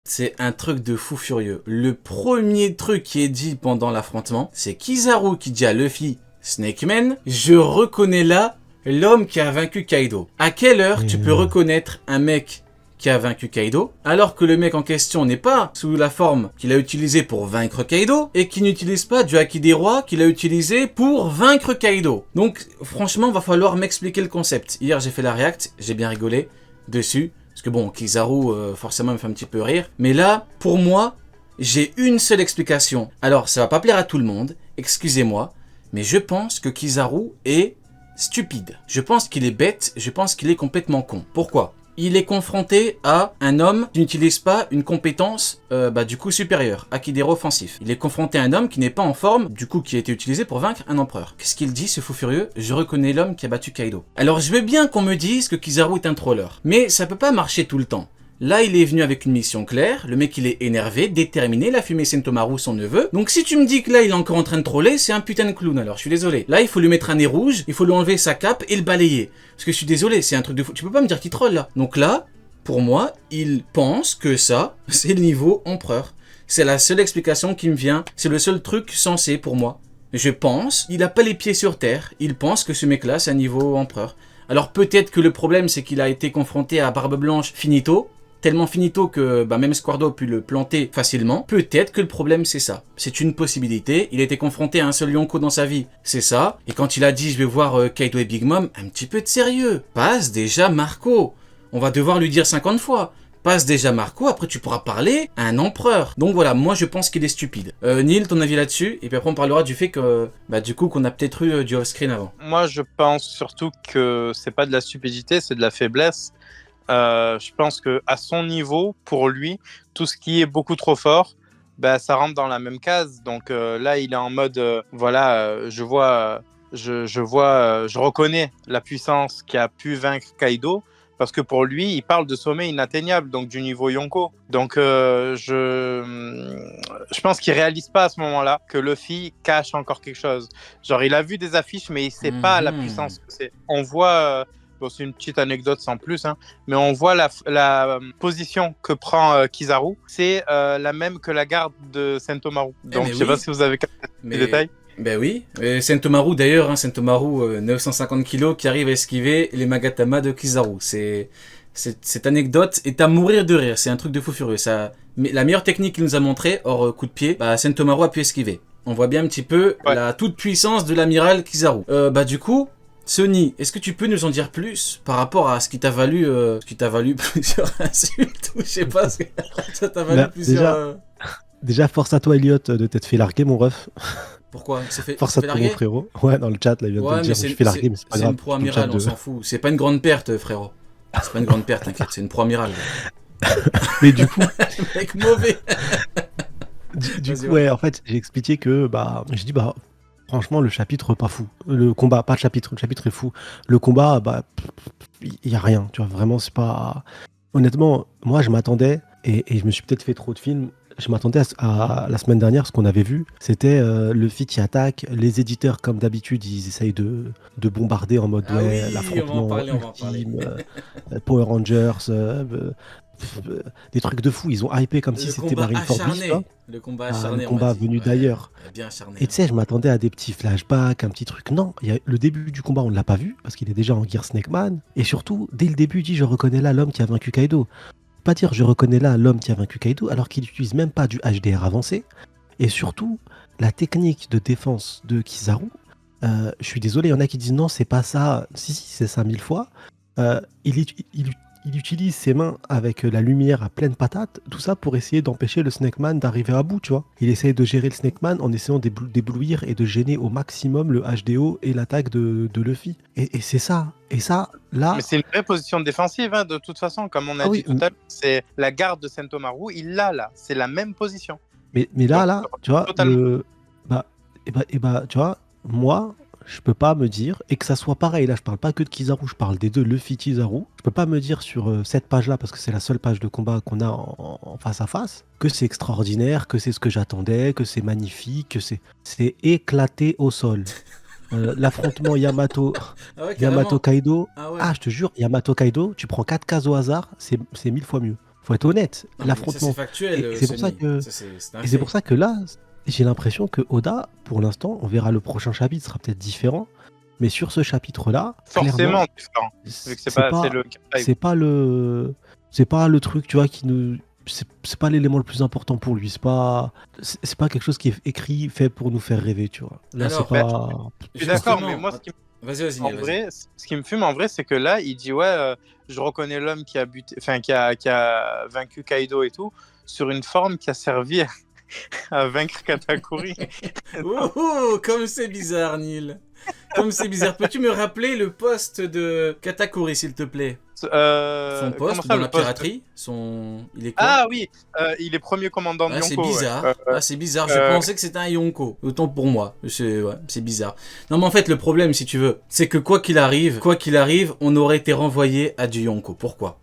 C'est un truc de fou furieux. Le premier truc qui est dit pendant l'affrontement, c'est Kizaru qui dit à Luffy, Snake Man, je reconnais là l'homme qui a vaincu Kaido. À quelle heure tu peux reconnaître un mec qui a vaincu Kaido, alors que le mec en question n'est pas sous la forme qu'il a utilisée pour vaincre Kaido, et qui n'utilise pas du Haki des Rois qu'il a utilisé pour vaincre Kaido. Donc franchement, va falloir m'expliquer le concept. Hier j'ai fait la react, j'ai bien rigolé dessus, parce que bon, Kizaru forcément me fait un petit peu rire, mais là, pour moi, j'ai une seule explication. Alors ça va pas plaire à tout le monde, excusez-moi, mais je pense que Kizaru est stupide. Je pense qu'il est bête, je pense qu'il est complètement con. Pourquoi ? Il est confronté à un homme qui n'utilise pas une compétence du coup supérieure, Akidero offensif. Il est confronté à un homme qui n'est pas en forme, du coup qui a été utilisé pour vaincre un empereur. Qu'est-ce qu'il dit ce fou furieux ? Je reconnais l'homme qui a battu Kaido. Alors je veux bien qu'on me dise que Kizaru est un troller, mais ça peut pas marcher tout le temps. Là, il est venu avec une mission claire, le mec il est énervé, déterminé, il a fumé Sentomaru, son neveu. Donc si tu me dis que là il est encore en train de troller, c'est un putain de clown alors, je suis désolé. Là, il faut lui mettre un nez rouge, il faut lui enlever sa cape et le balayer. Parce que je suis désolé, c'est un truc de fou. Tu peux pas me dire qu'il troll là. Donc là, pour moi, il pense que ça, c'est le niveau empereur. C'est la seule explication qui me vient, c'est le seul truc sensé pour moi. Je pense, il a pas les pieds sur terre, il pense que ce mec là c'est un niveau empereur. Alors peut-être que le problème c'est qu'il a été confronté à Barbe Blanche finito, tellement finito que même Squardo a pu le planter facilement. Peut-être que le problème c'est ça. C'est une possibilité. Il a été confronté à un seul Yonko dans sa vie. C'est ça. Et quand il a dit je vais voir Kaido et Big Mom, un petit peu de sérieux. Passe déjà Marco. On va devoir lui dire 50 fois. Passe déjà Marco, après tu pourras parler à un empereur. Donc voilà, moi je pense qu'il est stupide. Neil, ton avis là-dessus? Et puis après on parlera du fait que du coup qu'on a peut-être eu du off-screen avant. Moi je pense surtout que c'est pas de la stupidité, c'est de la faiblesse. Je pense que à son niveau, pour lui, tout ce qui est beaucoup trop fort, ça rentre dans la même case. Donc là, il est en mode, je reconnais la puissance qui a pu vaincre Kaido, parce que pour lui, il parle de sommet inatteignable, donc du niveau Yonko. Donc je pense qu'il réalise pas à ce moment-là que Luffy cache encore quelque chose. Genre, il a vu des affiches, mais il sait pas la puissance que c'est. On voit. Bon, c'est une petite anecdote sans plus, hein, mais on voit la position que prend Kizaru, c'est la même que la garde de Sentomaru. Donc, je sais pas si vous avez capté les détails. Ben oui, Sentomaru d'ailleurs, Sentomaru 950 kg qui arrive à esquiver les Magatama de Kizaru. Cette anecdote est à mourir de rire, c'est un truc de fou furieux. Mais la meilleure technique qu'il nous a montré, hors coup de pied, Sentomaru a pu esquiver. On voit bien un petit peu la toute puissance de l'amiral Kizaru. Du coup, Sony, est-ce que tu peux nous en dire plus par rapport à ce qui t'a valu plusieurs insultes ou je sais pas, ça t'a valu plusieurs... Déjà, force à toi, Elliot, de t'être fait larguer, mon ref. Pourquoi? Force à toi, mon frérot. Ouais, dans le chat, là, il vient de te dire, je suis fait larguer, mais c'est pas grave. C'est une pro amiral, on s'en fout. C'est pas une grande perte, frérot. C'est pas une grande perte, t'inquiète, c'est une pro amiral. Mais du coup... Mec mauvais. Du coup, ouais, en fait, j'ai expliqué que, je dis, franchement, le chapitre, pas fou. Le combat, pas le chapitre est fou. Le combat, il y a rien, tu vois, vraiment, c'est pas... Honnêtement, moi, je m'attendais, et je me suis peut-être fait trop de films, je m'attendais à la semaine dernière, ce qu'on avait vu, c'était Luffy qui attaque, les éditeurs, comme d'habitude, ils essayent de bombarder en mode, l'affrontement ultime, Power Rangers, des trucs de fou, ils ont hypé comme si c'était Marineford Beast, le combat acharné, le combat venu d'ailleurs. Bien acharné. Et tu sais, je m'attendais à des petits flashbacks, un petit truc. Non, le début du combat, on ne l'a pas vu, parce qu'il est déjà en Gear Snake Man. Et surtout, dès le début, il dit, je reconnais là l'homme qui a vaincu Kaido. Pas dire, je reconnais là l'homme qui a vaincu Kaido, alors qu'il n'utilise même pas du HDR avancé. Et surtout, la technique de défense de Kizaru, je suis désolé, il y en a qui disent non, c'est pas ça. Si, c'est ça 1000 fois. Il utilise ses mains avec la lumière à pleine patate, tout ça pour essayer d'empêcher le Snake Man d'arriver à bout, tu vois. Il essaye de gérer le Snake Man en essayant d'éblouir et de gêner au maximum le HDO et l'attaque de Luffy. Et c'est ça. Et ça, là... Mais c'est une vraie position défensive, de toute façon, comme on a dit tout à l'heure. C'est la garde de Sentomaru, il l'a là. C'est la même position. Mais là, tu vois, tu vois, moi... Je peux pas me dire, et que ça soit pareil, là je parle pas que de Kizaru, je parle des deux, Luffy, Kizaru, je peux pas me dire sur cette page-là, parce que c'est la seule page de combat qu'on a en face à face, que c'est extraordinaire, que c'est ce que j'attendais, que c'est magnifique, que c'est éclaté au sol. L'affrontement Yamato Kaido, je te jure, Yamato Kaido, tu prends 4 cases au hasard, c'est 1000 fois mieux. Faut être honnête. Non, mais ça, L'affrontement. c'est factuel, Et c'est pour ça Sony. que, Ça, c'est un et c'est fait. pour ça que là, j'ai l'impression que Oda, pour l'instant, on verra le prochain chapitre sera peut-être différent, mais sur ce chapitre-là, clairement, Forcément différent, vu que c'est c'est pas, c'est pas, le c'est pas le truc, tu vois, qui nous, c'est pas l'élément le plus important pour lui. C'est pas quelque chose qui est écrit, fait pour nous faire rêver, tu vois. Là, c'est Alors, pas. Je suis d'accord, mais justement, moi, ce qui vas-y, en Neil, vas-y. vrai, ce qui me fume en vrai, c'est que là, il dit ouais, je reconnais l'homme qui a buté, enfin qui a vaincu Kaido et tout, sur une forme qui a servi à vaincre Katakuri. Oh, comme c'est bizarre, Neil. Comme c'est bizarre. Peux-tu me rappeler le poste de Katakuri, s'il te plaît? Son Comment poste ça, dans le la poste? piraterie? Il est quoi? Ah oui, il est premier commandant de Ah, c'est Yonko. Ouais. bizarre. Ah, c'est bizarre. Je euh, pensais que c'était un Yonko. Autant pour moi. C'est bizarre. Non, mais en fait, le problème, si tu veux, c'est que quoi qu'il arrive, on aurait été renvoyé à du Yonko. Pourquoi?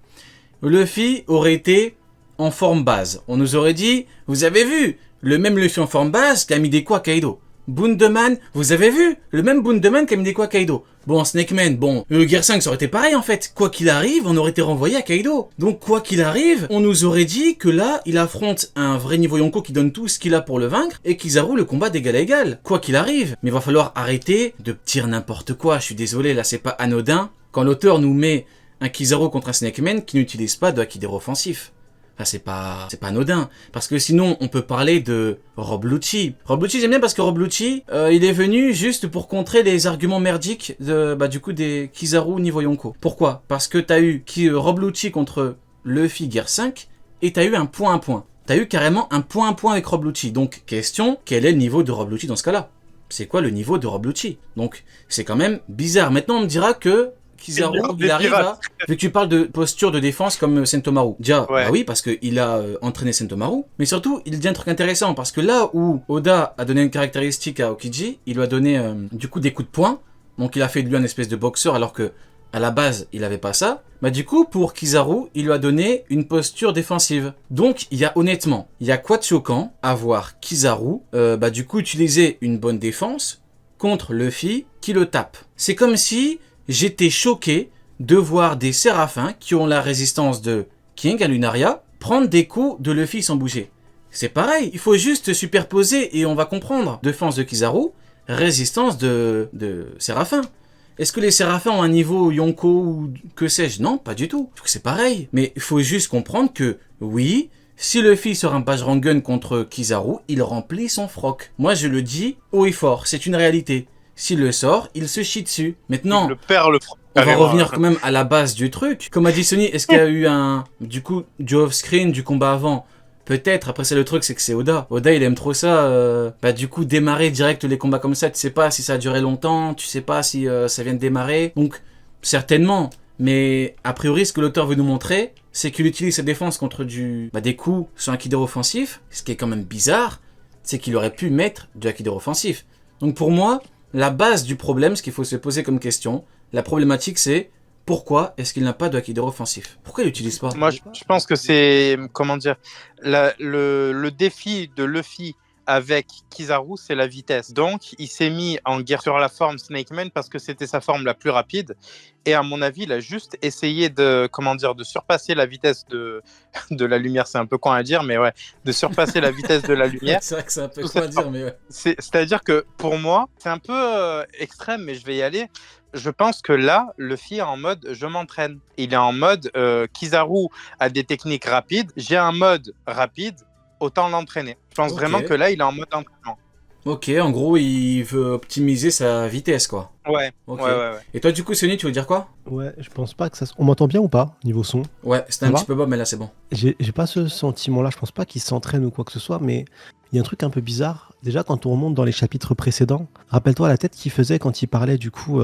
Luffy aurait été en forme base. On nous aurait dit, vous avez vu, le même Luffy en forme base qui a mis des coups à Kaido. Bundeman, vous avez vu, le même Bundeman qui a mis des coups à Kaido. Bon, Snakeman, bon, Gear 5 ça aurait été pareil en fait. Quoi qu'il arrive, on aurait été renvoyé à Kaido. Donc quoi qu'il arrive, on nous aurait dit que là, il affronte un vrai niveau Yonko qui donne tout ce qu'il a pour le vaincre et Kizaru le combat d'égal à égal. Quoi qu'il arrive. Mais il va falloir arrêter de dire n'importe quoi. Je suis désolé, là c'est pas anodin. Quand l'auteur nous met un Kizaru contre un Snakeman qui n'utilise pas de Haki offensif. Enfin, c'est pas anodin. Parce que sinon, on peut parler de Rob Lucci. Rob Lucci, j'aime bien parce que Rob Lucci, il est venu juste pour contrer les arguments merdiques du coup, des Kizaru niveau Yonko. Pourquoi? Parce que t'as eu Rob Lucci contre Luffy Gear 5 et t'as eu un point à point. T'as eu carrément un point à point avec Rob Lucci. Donc, question, quel est le niveau de Rob Lucci dans ce cas-là? C'est quoi le niveau de Rob Lucci? Donc, c'est quand même bizarre. Maintenant, on me dira que Kizaru, il arrive à... Vu que tu parles de posture de défense comme Sentomaru. Déjà, Ouais. bah oui, parce qu'il a entraîné Sentomaru. Mais surtout, il dit un truc intéressant. Parce que là où Oda a donné une caractéristique à Okiji, il lui a donné du coup des coups de poing. Donc il a fait de lui un espèce de boxeur alors que à la base, il avait pas ça. Bah du coup, pour Kizaru, il lui a donné une posture défensive. Donc, il y a honnêtement, il y a quoi de choquant à voir Kizaru, du coup, utiliser une bonne défense contre Luffy qui le tape. C'est comme si j'étais choqué de voir des séraphins qui ont la résistance de King à Lunaria prendre des coups de Luffy sans bouger. C'est pareil, il faut juste superposer et on va comprendre. Défense de Kizaru, résistance de séraphins. Est-ce que les séraphins ont un niveau Yonko ou que sais-je? Non, pas du tout. C'est pareil. Mais il faut juste comprendre que, oui, si Luffy sort un Bajrangun contre Kizaru, il remplit son froc. Moi, je le dis haut et fort, c'est une réalité. S'il le sort, il se chie dessus. Maintenant, le perd le on va revenir quand même à la base du truc. Comme a dit Sony, est-ce qu'il y a eu du off-screen, du combat avant? Peut-être, après ça le truc c'est que c'est Oda. Oda il aime trop ça, du coup démarrer direct les combats comme ça, tu sais pas si ça a duré longtemps, tu sais pas si ça vient de démarrer. Donc, certainement. Mais a priori ce que l'auteur veut nous montrer, c'est qu'il utilise sa défense contre des coups sur un Kido offensif. Ce qui est quand même bizarre, c'est qu'il aurait pu mettre du Kido offensif. Donc pour moi, la base du problème, ce qu'il faut se poser comme question, la problématique c'est pourquoi est-ce qu'il n'a pas de Aikido offensif? Pourquoi il l'utilise pas? Moi, je pense que c'est, comment dire, le défi de Luffy avec Kizaru, c'est la vitesse. Donc, il s'est mis en guerre sur la forme Snakeman parce que c'était sa forme la plus rapide. Et à mon avis, il a juste essayé de surpasser la vitesse de la lumière. C'est un peu con à dire, mais ouais, de surpasser la vitesse de la lumière. C'est vrai que c'est un peu con à dire, mais ouais. C'est-à-dire que pour moi, c'est un peu extrême, mais je vais y aller. Je pense que là, Luffy est en mode je m'entraîne. Il est en mode Kizaru a des techniques rapides. J'ai un mode rapide, autant l'entraîner. Je pense vraiment que là, il est en mode entraînement. Ok, en gros, il veut optimiser sa vitesse, quoi. Ouais. Okay. Ouais. Et toi, du coup, Sony, tu veux dire quoi? Ouais, je pense pas que ça. On m'entend bien ou pas, niveau son? Ouais, c'était un petit peu bas, mais là, c'est bon. J'ai pas ce sentiment-là. Je pense pas qu'il s'entraîne ou quoi que ce soit, mais il y a un truc un peu bizarre. Déjà, quand on remonte dans les chapitres précédents, rappelle-toi la tête qu'il faisait quand il parlait du coup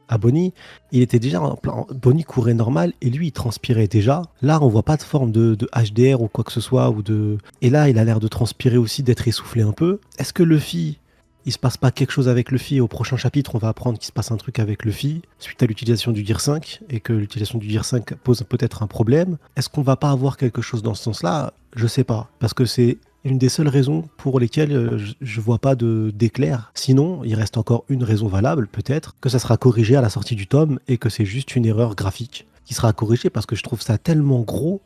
à Bonnie. Il était déjà en plein. Bonnie courait normal et lui, il transpirait déjà. Là, on voit pas de forme de HDR ou quoi que ce soit. Et là, il a l'air de transpirer aussi, d'être essoufflé un peu. Est-ce que Luffy, il se passe pas quelque chose avec Luffy? Au prochain chapitre, on va apprendre qu'il se passe un truc avec Luffy suite à l'utilisation du Gear 5 et que l'utilisation du Gear 5 pose peut-être un problème. Est-ce qu'on va pas avoir quelque chose dans ce sens-là? Je sais pas. Parce que c'est une des seules raisons pour lesquelles je vois pas d'éclair. Sinon, il reste encore une raison valable, peut-être, que ça sera corrigé à la sortie du tome et que c'est juste une erreur graphique. qui sera corrigé parce que je trouve ça tellement gros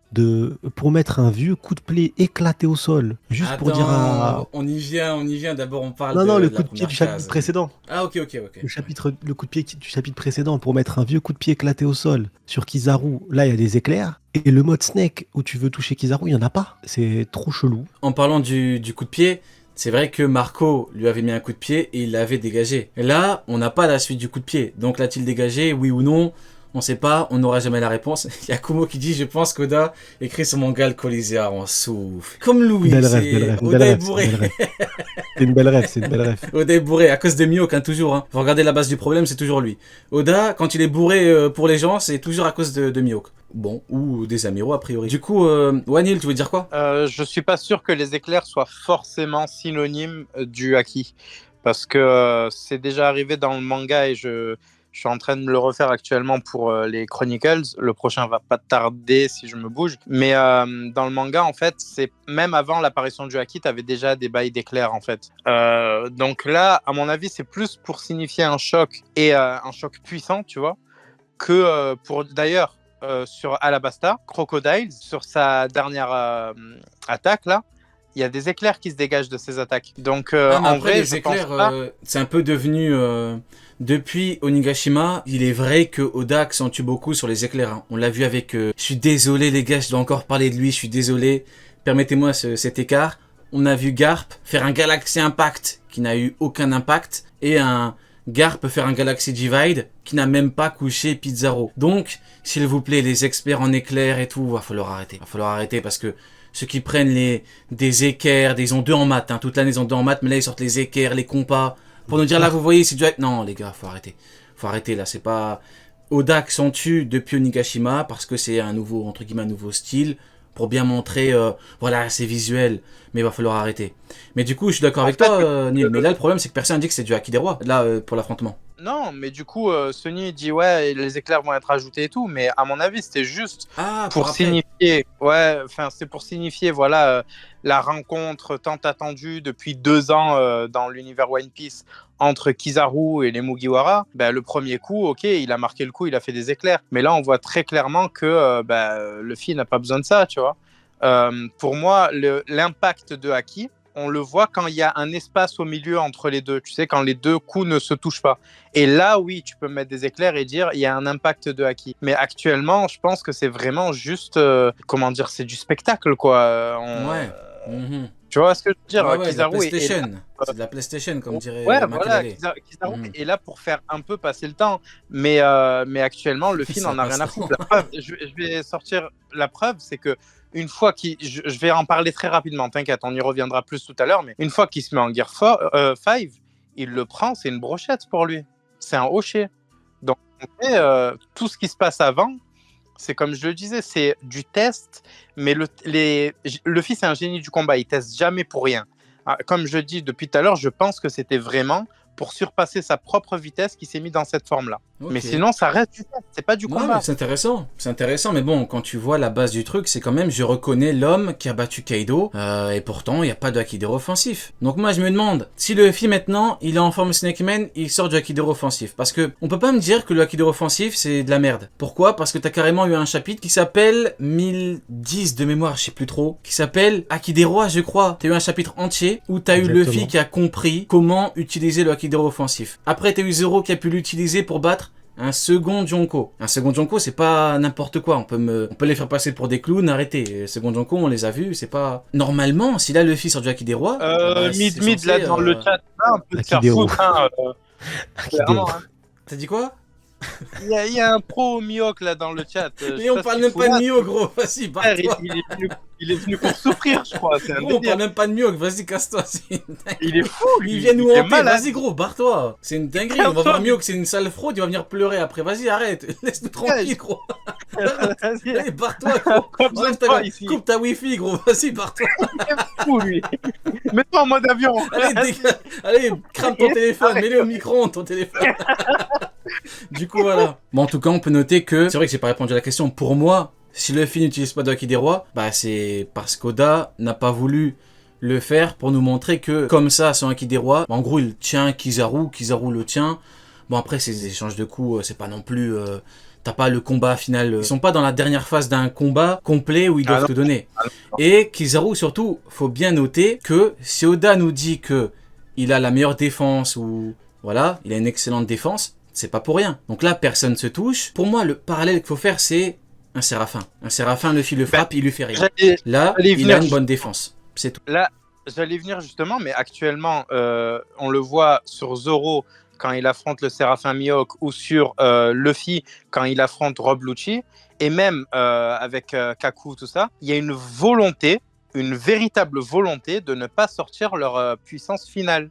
pour mettre un vieux coup de pied éclaté au sol. Juste pour dire à. On y vient. D'abord, on parle Non, de le la coup de pied première du chapitre case. précédent. Ah, ok. Le coup de pied du chapitre précédent pour mettre un vieux coup de pied éclaté au sol sur Kizaru. Là, il y a des éclairs. Et le mode Snake où tu veux toucher Kizaru, il n'y en a pas. C'est trop chelou. En parlant du coup de pied, c'est vrai que Marco lui avait mis un coup de pied et il l'avait dégagé. Et là, on n'a pas la suite du coup de pied. Donc l'a-t-il dégagé, oui ou non? On sait pas, on n'aura jamais la réponse. Il y a Kumo qui dit, je pense qu'Oda écrit son manga le Colisée en souffle. Comme Louis, Belle rêve. Oda est bourré. C'est une belle rêve. Oda est bourré à cause de Mihawk, toujours. Hein. Faut regarder la base du problème, c'est toujours lui. Oda, quand il est bourré pour les gens, c'est toujours à cause de Mihawk. Bon, ou des Amiro a priori. Du coup, Wanil, tu veux dire quoi? Je suis pas sûr que les éclairs soient forcément synonymes du haki. Parce que c'est déjà arrivé dans le manga et je suis en train de me le refaire actuellement pour les Chronicles. Le prochain va pas tarder si je me bouge. Mais dans le manga, en fait, c'est même avant l'apparition du haki, tu avais déjà des bails d'éclairs, en fait. Donc là, à mon avis, c'est plus pour signifier un choc et un choc puissant, tu vois, que pour d'ailleurs sur Alabasta, Crocodile, sur sa dernière attaque là. Il y a des éclairs qui se dégagent de ces attaques. Donc, en vrai, les éclairs, c'est un peu devenu... depuis Onigashima, il est vrai que Oda accentue beaucoup sur les éclairs. Hein. On l'a vu avec... je suis désolé les gars, je dois encore parler de lui, je suis désolé. Permettez-moi cet écart. On a vu Garp faire un Galaxy Impact qui n'a eu aucun impact. Et un Garp faire un Galaxy Divide qui n'a même pas couché Pizarro. Donc, s'il vous plaît, les experts en éclairs et tout, va falloir arrêter parce que... Ceux qui prennent des équerres, ils ont 2 en maths, hein. Toute l'année ils ont 2 en maths, mais là ils sortent les équerres, les compas, pour nous dire là vous voyez c'est du... Non les gars, faut arrêter là, c'est pas... Oda accentue depuis Onigashima parce que c'est un nouveau, entre guillemets, un nouveau style, pour bien montrer, voilà c'est visuel, mais il va falloir arrêter. Mais du coup je suis d'accord avec toi Neil, mais là le problème c'est que personne dit que c'est du haki des rois, là pour l'affrontement. Non, mais du coup, Sony dit ouais, les éclairs vont être ajoutés et tout, mais à mon avis, c'était juste pour signifier, c'est pour signifier, voilà, la rencontre tant attendue depuis 2 ans dans l'univers One Piece entre Kizaru et les Mugiwara. Ben, le premier coup, ok, il a marqué le coup, il a fait des éclairs, mais là, on voit très clairement que Luffy n'a pas besoin de ça, tu vois. Pour moi, l'impact de Haki, on le voit quand il y a un espace au milieu entre les deux, tu sais, quand les 2 coups ne se touchent pas. Et là, oui, tu peux mettre des éclairs et dire il y a un impact de haki. Mais actuellement, je pense que c'est vraiment juste, c'est du spectacle, quoi. Tu vois ce que je veux dire? Ouais, Kizaru c'est de la PlayStation, comme dirait Machiavelli. Kizaru est là pour faire un peu passer le temps. Mais actuellement, le film n'en a rien à foutre. Je vais sortir la preuve, c'est que une fois je vais en parler très rapidement, t'inquiète, on y reviendra plus tout à l'heure, mais une fois qu'il se met en Gear 5, il le prend, c'est une brochette pour lui. C'est un hocher. Donc, tout ce qui se passe avant, c'est comme je le disais, c'est du test, mais Luffy, c'est un génie du combat, il teste jamais pour rien. Comme je dis depuis tout à l'heure, je pense que c'était vraiment pour surpasser sa propre vitesse qui s'est mis dans cette forme-là. Okay. Mais sinon, ça reste du test, c'est pas du combat. C'est intéressant, mais bon, quand tu vois la base du truc, c'est quand même, je reconnais l'homme qui a battu Kaido, et pourtant, il n'y a pas de Hakidero offensif. Donc moi, je me demande, si le Luffy maintenant, il est en forme Snake Man, il sort du Hakidero offensif. Parce que, on peut pas me dire que le Hakidero offensif, c'est de la merde. Pourquoi? Parce que t'as carrément eu un chapitre qui s'appelle 1010 de mémoire, je sais plus trop, qui s'appelle Hakidero, je crois. T'as eu un chapitre entier où t'as eu Luffy qui a compris comment utiliser le Hakidero offensif. Après, t'as eu Zoro qui a pu l'utiliser pour battre un second Yonko. Un second Yonko, c'est pas n'importe quoi. On peut les faire passer pour des clowns, arrêtez. Second Yonko, on les a vus, c'est pas... Normalement, si là, Luffy sort du Haki des Rois... Mid, là, dans le chat, un peu de faire foutre, hein. T'as dit quoi? Il y a un pro Mihawk là dans le chat. Mais on parle même pas de Mihawk, gros. Vas-y, barre-toi. Il est venu pour souffrir, je crois. On parle même pas de Mihawk. Vas-y, casse-toi. Il est fou, lui. Il vient nous hanter. Vas-y, gros, barre-toi. C'est une dinguerie. On va voir Mihawk, c'est une sale fraude. Il va venir pleurer après. Vas-y, arrête. Laisse-nous tranquille, gros. Allez, barre-toi, gros. Coupe ta wifi, gros. Vas-y, barre-toi. Il est fou, lui. Mets-toi en mode avion. Allez, crame ton téléphone. Mets-le au micro-ondes, ton téléphone. Du coup, voilà. Bon, en tout cas, on peut noter que... C'est vrai que j'ai pas répondu à la question. Pour moi, si Luffy n'utilise pas de Haki des Rois, bah c'est parce qu'Oda n'a pas voulu le faire pour nous montrer que, comme ça, son Haki des Rois, en gros, il tient Kizaru le tient. Bon, après, ces échanges de coups, c'est pas non plus t'as pas le combat final. Ils sont pas dans la dernière phase d'un combat complet où ils doivent te donner. Et Kizaru, surtout, faut bien noter que si Oda nous dit que il a la meilleure défense ou voilà, il a une excellente défense, c'est pas pour rien. Donc là, personne se touche. Pour moi, le parallèle qu'il faut faire, c'est un Séraphin. Un Séraphin, Luffy le frappe, il lui fait rien. Là, il a une bonne défense. C'est tout. Là, j'allais venir justement, mais actuellement, on le voit sur Zoro quand il affronte le Séraphin Mihawk ou sur Luffy quand il affronte Rob Lucci, et même avec Kaku, tout ça, il y a une volonté, une véritable volonté de ne pas sortir leur puissance finale.